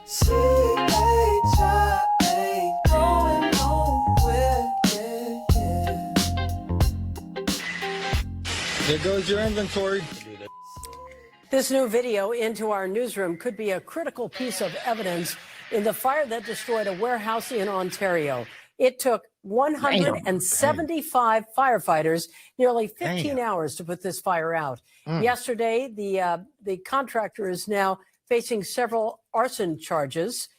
CHI ain't going nowhere, yeah. There goes your inventory. This new video into our newsroom could be a critical piece of evidence in the fire that destroyed a warehouse in Ontario. It took 175 firefighters nearly 15 hours to put this fire out. Yesterday, the contractor is now facing several arson charges.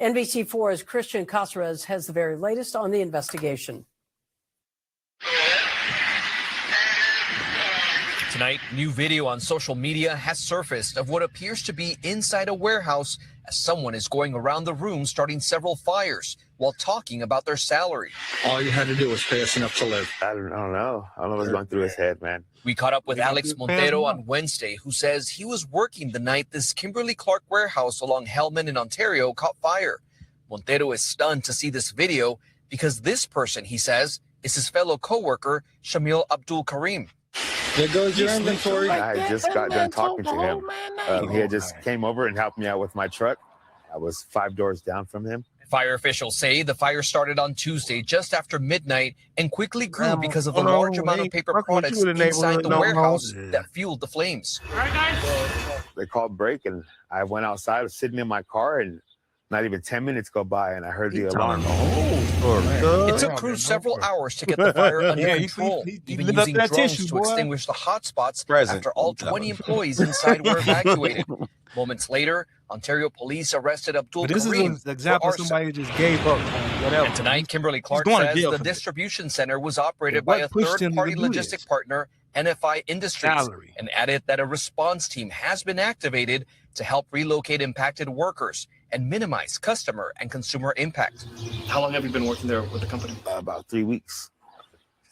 NBC4's Christian Caceres has the very latest on the investigation. Tonight, new video on social media has surfaced of what appears to be inside a warehouse as someone is going around the room starting several fires while talking about their salary. All you had to do was pay us enough to live. I don't know. I don't know what's going through his head, man. We caught up with Alex Montero on Wednesday, who says he was working the night this Kimberly-Clark warehouse along Hellman in Ontario caught fire. Montero is stunned to see this video because this person, he says, is his fellow co-worker, Shamil Abdul Karim. There goes your inventory. I just got done talking to him. He had just came over and helped me out with my truck. I was 5 doors down from him. Fire officials say the fire started on Tuesday just after midnight and quickly grew because of the large amount of paper products inside the warehouse that fueled the flames. They called break, and I went outside, I was sitting in my car, and not even 10 minutes go by, and I heard the alarm. It took crews several hours to get the fire under control, even using drones to extinguish the hot spots after all 20 employees inside were evacuated. Moments later, Ontario police arrested Abdul Karim. This is an example of somebody who just gave up on whatever. And tonight, Kimberly-Clark says the distribution center was operated by a third-party logistic partner, NFI Industries, and added that a response team has been activated to help relocate impacted workers and minimize customer and consumer impact. How long have you been working there with the company? About 3 weeks.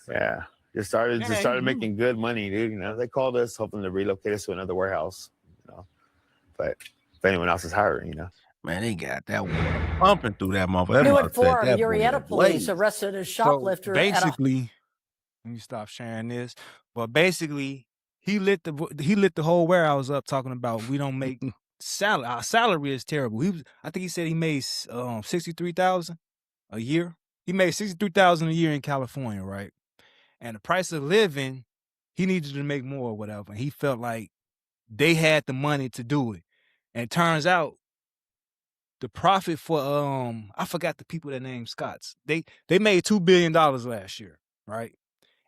Yeah, just started making good money, dude. You know, they called us hoping to relocate us to another warehouse. You know, but if anyone else is hiring, you know. Man, they got that water pumping through that motherfucker. New at 4, Murrieta police arrested a shoplifter. So basically, let me stop sharing this. But basically, he lit the whole warehouse up, talking about we don't make salary. Our salary is terrible. I think he said he made $63,000 a year. He made $63,000 a year in California, right? And the price of living, he needed to make more or whatever. And he felt like they had the money to do it. And it turns out the profit for I forgot the people that named Scotts. They made $2 billion last year, right?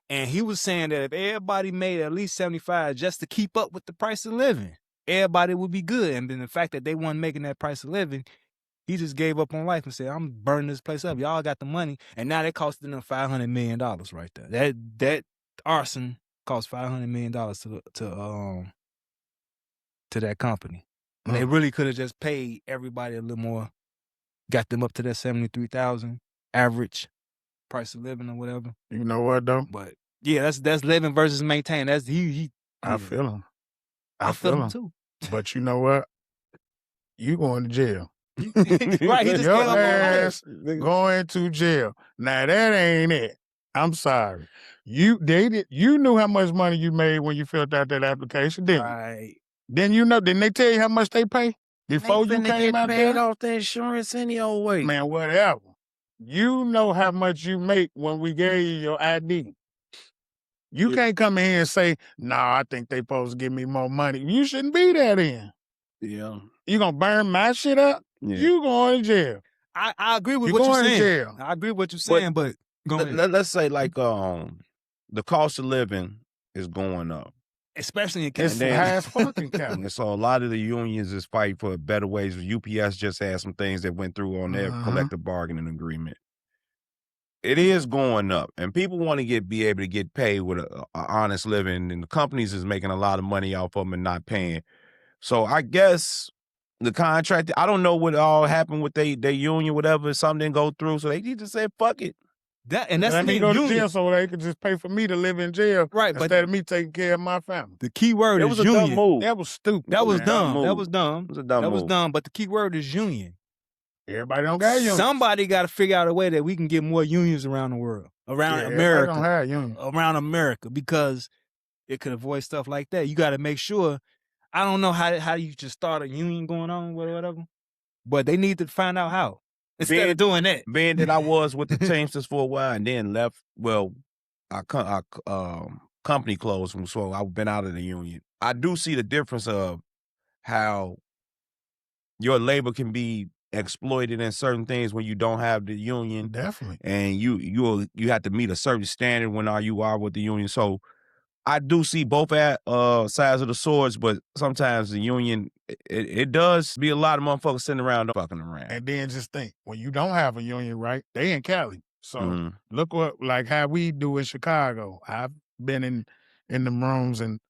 And he was saying that if everybody made at least 75 just to keep up with the price of living, everybody would be good. And then the fact that they weren't making that price of living, he just gave up on life and said, I'm burning this place up. Y'all got the money. And now they costing them $500 million right there. That arson cost $500 million to that company. And they really could have just paid everybody a little more, got them up to that 73,000 average price of living or whatever. You know what though? But yeah, that's living versus maintain. That's I feel him. I feel him too. But you know what? You going to jail. Right, he just Your gave up on ass going to jail. Now that ain't it. I'm sorry. You knew how much money you made when you filled out that application, didn't you? Right. Then you know, didn't they tell you how much they pay before you came out there? Off the insurance any old way. Man, whatever. You know how much you make when we gave you your ID. You can't come in here and say, nah, I think they supposed to give me more money. You shouldn't be there then. Yeah. You gonna burn my shit up? Yeah. You going to jail. I agree with what you're saying. Jail. I agree with what you're saying, but let's say like the cost of living is going up. Especially in It's half fucking California. So a lot of the unions is fighting for better ways. UPS just had some things that went through on their collective bargaining agreement. It is going up, and people want to be able to get paid with a honest living, and the companies is making a lot of money off of them and not paying. So I guess the contract, I don't know what all happened with their union, whatever, something didn't go through, so they just said, fuck it. That's let me go to jail so they could just pay for me to live in jail, right? Instead of me taking care of my family. The key word is union. Dumb move. That was stupid. That was dumb. That was dumb. It was a dumb move. That was dumb. But the key word is union. Everybody don't got unions. Somebody got to figure out a way that we can get more unions around the world, around America, don't have unions. around America, because it could avoid stuff like that. You got to make sure. I don't know how you just start a union going on, whatever. but they need to find out how instead of doing that. Being that I was with the Teamsters for a while and then left, well, our company closed, so I've been out of the union. I do see the difference of how your labor can be exploited in certain things when you don't have the union. Definitely. And you have to meet a certain standard when you are with the union. So I do see both sides of the swords, but sometimes the union, it does be a lot of motherfuckers sitting around fucking around. And then just think, when you don't have a union, right? They in Cali. So look how we do in Chicago. I've been in the rooms, and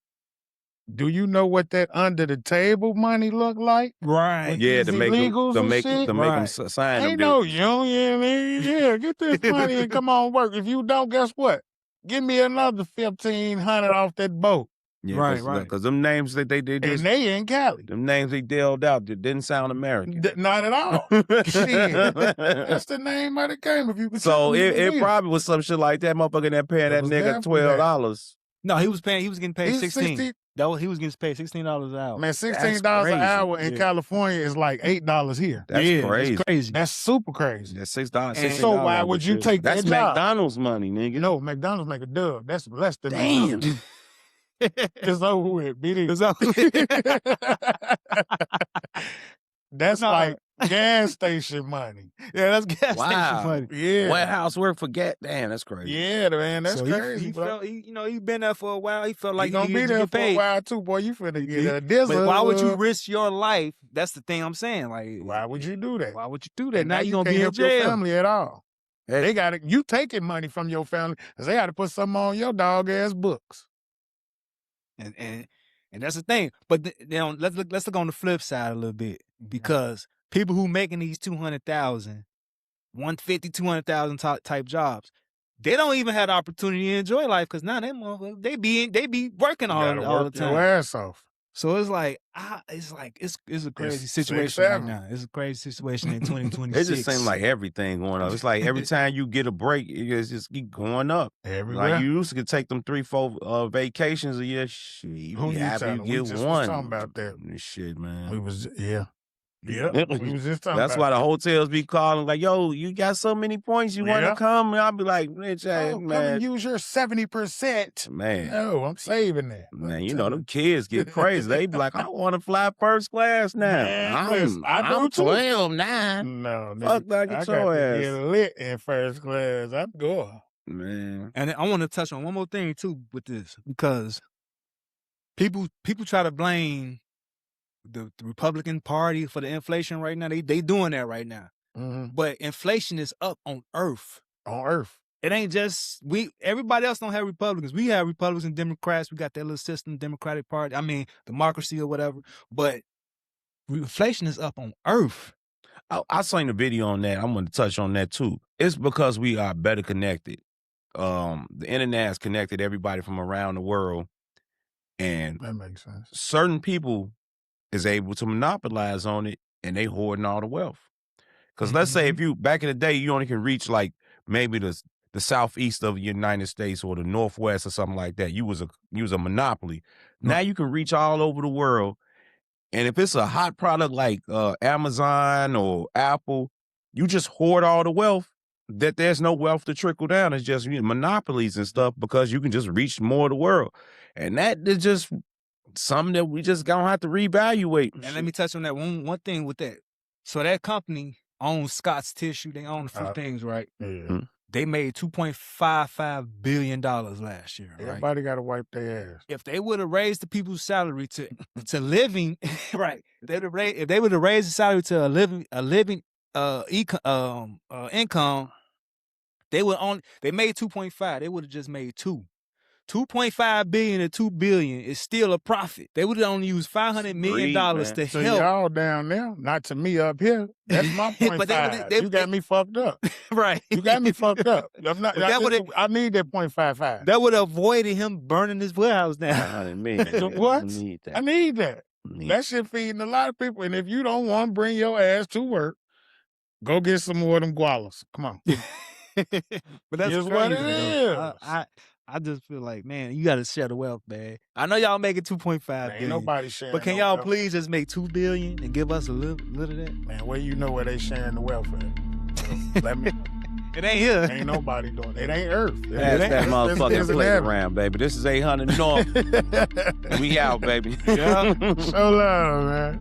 do you know what that under the table money look like? Right. Yeah, to make them sign them. Ain't no union. Yeah, get this money and come on work. If you don't, guess what? Give me another $1,500 off that boat. Yeah, right. Because them names that they did, and they in Cali. Them names they dealt out that didn't sound American. Not at all. Shit, that's the name of the game. If you could so it probably was some shit like that. Motherfucker that paying that nigga $12. No, he was getting paid 16. He was getting paid $16 an hour. Man, $16 an hour in California is like $8 here. That's crazy. That's crazy. That's super crazy. That's $6. And so why would you take that job? That's McDonald's money, nigga. No, McDonald's make a dub. That's less than damn. It's over with, BD. It's over with. That's like gas station money. Yeah, that's gas station money. Yeah. Warehouse work for gas. Damn, that's crazy. Yeah, man, that's crazy. He felt, he been there for a while. He felt like he gonna be there for a while too, boy. You finna get a dizzle. But why would you risk your life? That's the thing I'm saying. Like, why would you do that? Why would you do that? And now you gonna be in help jail. your family at all. They got you taking money from your family because they got to put something on your dog ass books. And that's the thing. But then let's look on the flip side a little bit, because people who making these 200,000, 150, 200,000 type jobs, they don't even have the opportunity to enjoy life, because now they be working all the time. Your ass off. So it's like it's a crazy situation right now. It's a crazy situation in 2026. It just seems like everything going up. It's like every time you get a break, it just keep going up. Everywhere. Like you used to take them 3-4 vacations a year. Shit, you happy you get we just one. Was talking about that. Shit, man. We was Yeah, we was just talking That's about why the hotels be calling like, "Yo, you got so many points, you want to come?" And I'll be like, "Bitch, come and use your 70%." Man, no, I'm saving that. Man, you know them kids get crazy. They be like, "I want to fly first class now." Man, I'm 12 now. No, fuck that, get your ass. Get lit in first class. I'm going. Man, and I want to touch on one more thing too with this, because people try to blame the Republican Party for the inflation right now. They doing that right now. Mm-hmm. But inflation is up on Earth. On Earth. It ain't just everybody else don't have Republicans. We have Republicans and Democrats. We got that little system, Democratic Party. I mean, democracy or whatever. But inflation is up on Earth. I seen the video on that. I'm going to touch on that too. It's because we are better connected. The internet has connected everybody from around the world. And that makes sense. Certain people is able to monopolize on it, and they hoarding all the wealth. Because let's say if you, back in the day, you only can reach like maybe the southeast of the United States or the Northwest or something like that. You was a monopoly. Now you can reach all over the world. And if it's a hot product like Amazon or Apple, you just hoard all the wealth, that there's no wealth to trickle down. It's just monopolies and stuff, because you can just reach more of the world. And that is just something that we just gonna have to reevaluate. And let me touch on that one thing with that. So that company owns Scott's Tissue. They own a few things, right? Yeah. They made $2.55 billion last year. Everybody got to wipe their ass. If they would have raised the people's salary to living, right? If they would have raised the salary to a living income, they made 2.5. They would have just made 2. 2.5 billion to 2 billion is still a profit. They would have only used $500 million to so help. Y'all down there, not to me up here. That's my point. You got me fucked up. Right. You got me fucked up. I'm not, I need that 0.55. That would have avoided him burning his warehouse down. What? I need that. That shit feeding a lot of people. And if you don't want to bring your ass to work, go get some more of them gualas. Come on. But that's what it is. I just feel like, man, you got to share the wealth, man. I know y'all making 2.5 Ain't billion, nobody sharing. but can no y'all wealth. please just make 2 billion and give us a little of that? Man, where you know where they sharing the wealth at? Let me. It ain't here. Ain't nobody doing it. It ain't Earth. Pass that motherfucking It's plate heaven. around, baby. This is 800 North. We out, baby. Yeah. So love, man.